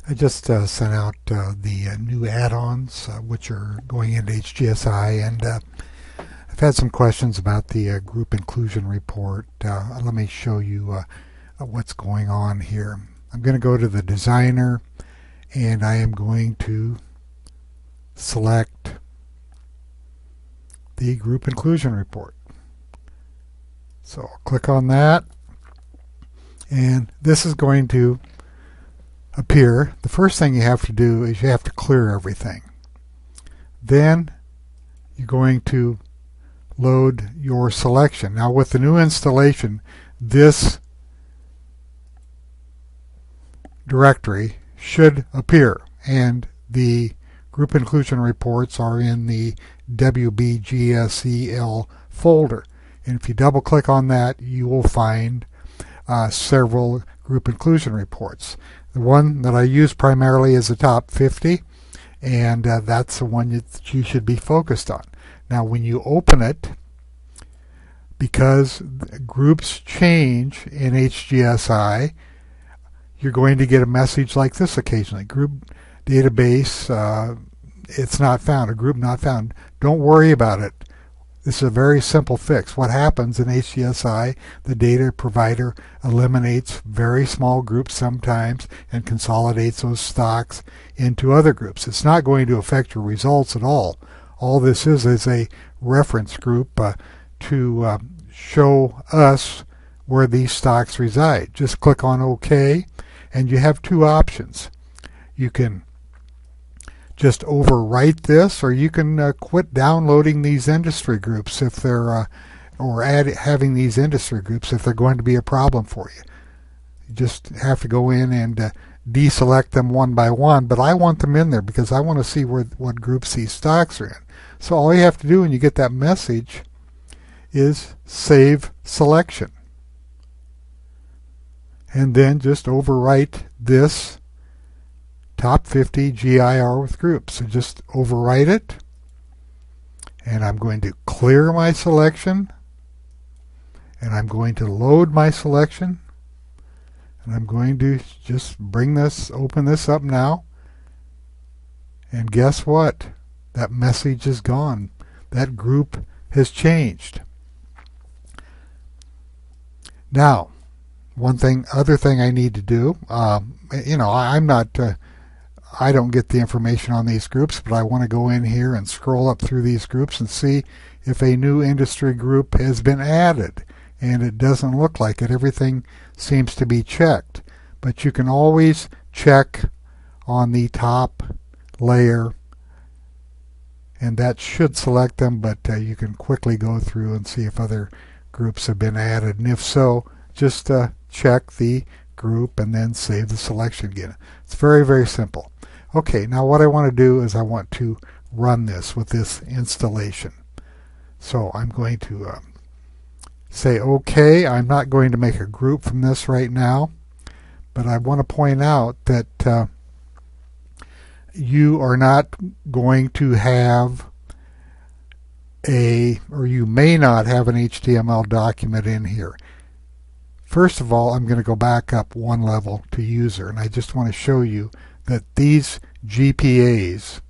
I just sent out the new add-ons which are going into HGSI, and I've had some questions about the group inclusion report. Let me show you what's going on here. I'm going to go to the designer, and I am going to select the group inclusion report. So I'll click on that, and this is going to appear. The first thing you have to do is you have to clear everything. Then you're going to load your selection. Now with the new installation, this directory should appear, and the group inclusion reports are in the WBGSEL folder. And if you double click on that, you will find several group inclusion reports. The one that I use primarily is the top 50, and that's the one that you should be focused on. Now when you open it, because groups change in HGSI, you're going to get a message like this occasionally. Group database, it's not found, a group not found. Don't worry about it. This is a very simple fix. What happens in HGSI, the data provider eliminates very small groups sometimes and consolidates those stocks into other groups. It's not going to affect your results at all. All this is a reference group to show us where these stocks reside. Just click on OK, and you have two options. You can just overwrite this, or you can quit downloading these industry groups if they're having these industry groups if they're going to be a problem for you. You just have to go in and deselect them one by one, but I want them in there because I want to see what groups these stocks are in. So all you have to do when you get that message is save selection, and then just overwrite this top 50 GIR with groups. So just overwrite it, and I'm going to clear my selection, and I'm going to load my selection, and I'm going to just open this up now, and guess what? That message is gone. That group has changed. Now, other thing I need to do, I don't get the information on these groups, but I want to go in here and scroll up through these groups and see if a new industry group has been added. And it doesn't look like it. Everything seems to be checked. But you can always check on the top layer, and that should select them, but you can quickly go through and see if other groups have been added. And if so, just check the group and then save the selection again. It's very, very simple. Okay, now what I want to do is I want to run this with this installation. So I'm going to say OK. I'm not going to make a group from this right now, but I want to point out that you are not going to have or you may not have an HTML document in here. First of all, I'm going to go back up one level to user, and I just want to show you that these GPAs,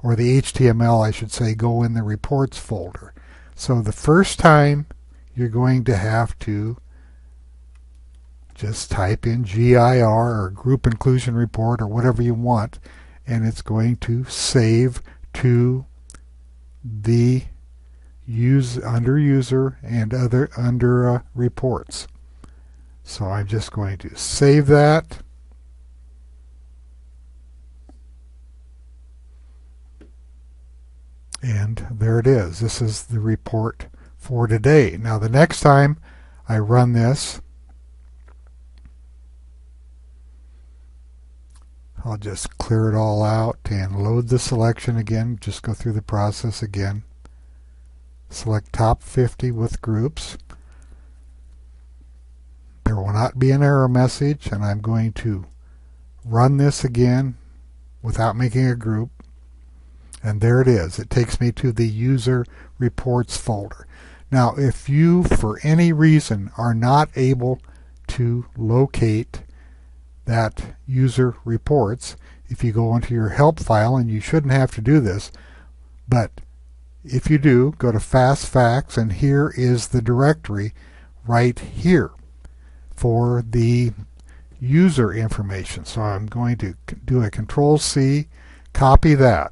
or the HTML I should say, go in the reports folder. So the first time you're going to have to just type in GIR or group inclusion report or whatever you want, and it's going to save to the under user and under reports. So I'm just going to save that. And there it is. This is the report for today. Now the next time I run this, I'll just clear it all out and load the selection again. Just go through the process again. Select top 50 with groups. There will not be an error message, and I'm going to run this again without making a group. And there it is. It takes me to the user reports folder. Now, if you, for any reason, are not able to locate that user reports. If you go into your help file, and you shouldn't have to do this, but if you do, go to fast facts, and here is the directory right here for the user information. So I'm going to do a Control-C, copy that.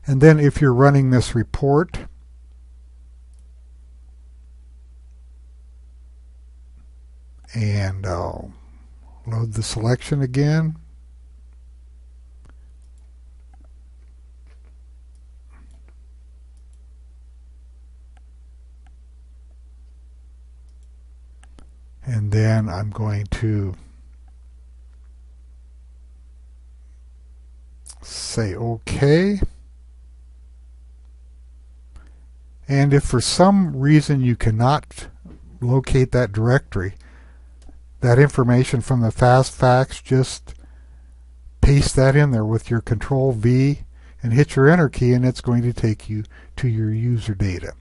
And then if you're running this report, and I'll load the selection again. And then I'm going to say OK. And if for some reason you cannot locate that directory, that information from the fast facts, just paste that in there with your Control-V and hit your Enter key, and it's going to take you to your user data.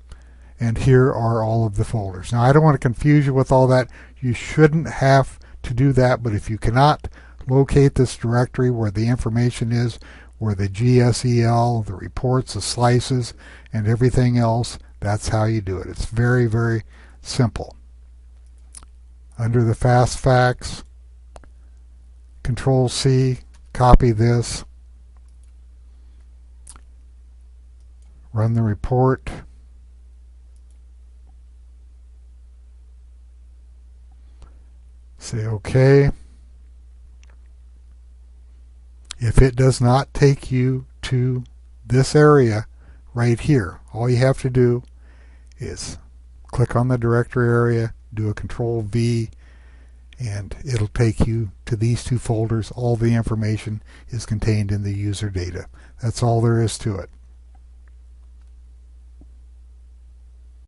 And here are all of the folders. Now, I don't want to confuse you with all that. You shouldn't have to do that, but if you cannot locate this directory where the information is, where the GSEL, the reports, the slices, and everything else, that's how you do it. It's very, very simple. Under the fast facts, Control-C, copy this, run the report, say OK. If it does not take you to this area right here, all you have to do is click on the directory area, do a Control-V, and it'll take you to these two folders. All the information is contained in the user data. That's all there is to it.